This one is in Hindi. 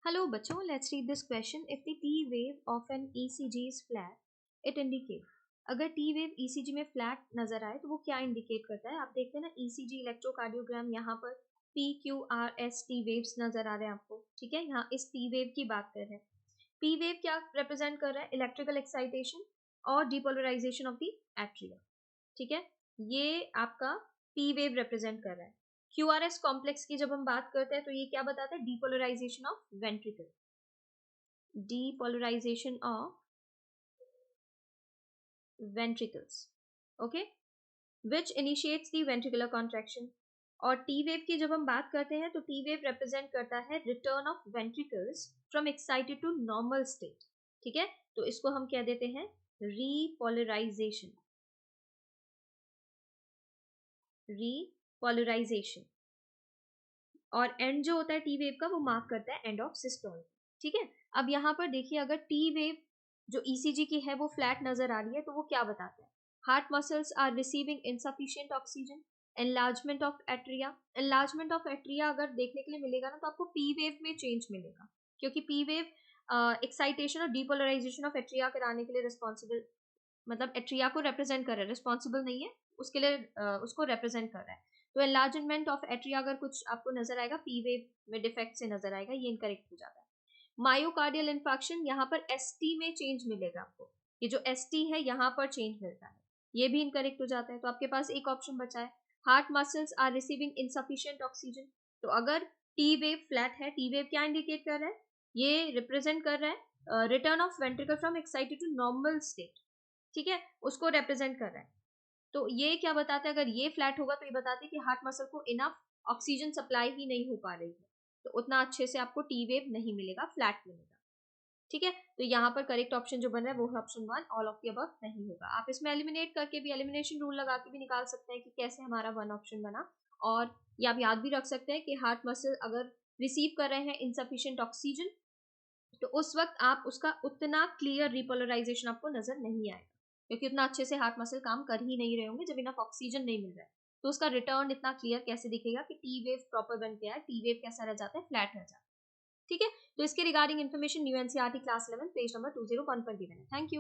Hello बच्चों, let's read this question. If the T wave of an ECG is flat, it indicate. अगर T wave ECG में flat नजर आए तो वो क्या indicate करता है? आप देखते हैं ना ECG इलेक्ट्रोकार्डियोग्राम, यहाँ पर P Q R S T waves नजर आ रहे हैं आपको, ठीक है। यहाँ इस T wave की बात कर रहे हैं। P wave क्या represent कर रहा है? इलेक्ट्रिकल एक्साइटेशन और डिपोलराइजेशन ऑफ द एट्रिया, ठीक है। ये आपका P wave represent कर रहा है। QRS कॉम्प्लेक्स की जब हम बात करते हैं तो ये क्या बताता है? Depolarisation of ventricle, depolarization of ventricles, okay, which initiates the ventricular contraction. और टी वेव की जब हम बात करते हैं तो टी वेव रिप्रेजेंट करता है return of ventricles from excited to normal state, ठीक है। तो इसको हम क्या देते हैं? Repolarisation, repolarisation. और एंड जो होता है टी वेव का वो मार्क करता है एंड ऑफ सिस्टोल, ठीक है। अब यहाँ पर देखिए, अगर टी वेव जो ईसीजी की है वो फ्लैट नजर आ रही है तो वो क्या बताता है? Heart muscles are receiving insufficient oxygen, enlargement of atria. Enlargement of atria अगर देखने के लिए मिलेगा ना तो आपको पी वेव में चेंज मिलेगा, क्योंकि पी वेव एक्साइटेशन और डिपोलराइजेशन ऑफ एट्रिया कराने के लिए रिस्पॉन्सिबल, मतलब एट्रिया को रिप्रेजेंट कर रहा है, रिस्पॉन्सिबल नहीं है, उसके लिए उसको रिप्रेजेंट कर रहा है। तो एनलार्जमेंट ऑफ एट्रिया अगर कुछ आपको नजर आएगा पी वेव में डिफेक्ट से नजर आएगा, ये इनकरेक्ट हो जाता है। मायोकार्डियल इन्फार्क्शन, यहाँ पर एसटी में चेंज मिलेगा आपको, ये जो एसटी है यहाँ पर चेंज मिलता है, ये भी इनकरेक्ट हो जाता है। तो आपके पास एक ऑप्शन बचा है, heart muscles are receiving insufficient oxygen. तो अगर टी वेव फ्लैट है, टी वेव क्या इंडिकेट कर रहा है? ये रिप्रेजेंट कर रहा है return of ventricle from excited to normal state, ठीक है, उसको रिप्रेजेंट कर रहा है। तो ये क्या बताता है? अगर ये फ्लैट होगा तो ये बताते हैं कि हार्ट मसल को इनफ ऑक्सीजन सप्लाई ही नहीं हो पा रही है, तो उतना अच्छे से आपको टी वेव नहीं मिलेगा, फ्लैट मिलेगा, ठीक है। तो यहाँ पर करेक्ट ऑप्शन जो बन रहा है वो है option 1, all of the above नहीं होगा। आप इसमें एलिमिनेट करके भी, एलिमिनेशन रूल लगा के भी निकाल सकते हैं कि कैसे हमारा 1 ऑप्शन बना। और ये आप याद भी रख सकते हैं कि हार्ट मसल अगर रिसीव कर रहे हैं इनसफिशिएंट ऑक्सीजन तो उस वक्त आप उसका उतना क्लियर रिपोलराइजेशन आपको नजर नहीं आएगा, क्योंकि उतना अच्छे से हार्ट मसल काम कर ही नहीं रहे होंगे जब इनफ ऑक्सीजन नहीं मिल रहा है। तो उसका रिटर्न इतना क्लियर कैसे दिखेगा कि टी वेव प्रॉपर बन गया है, टी वेव कैसा रह जाता है? फ्लैट रह जाता है, ठीक है। तो इसके regarding information new NCERT class 11 page number 201 पर गिवन है। Thank you.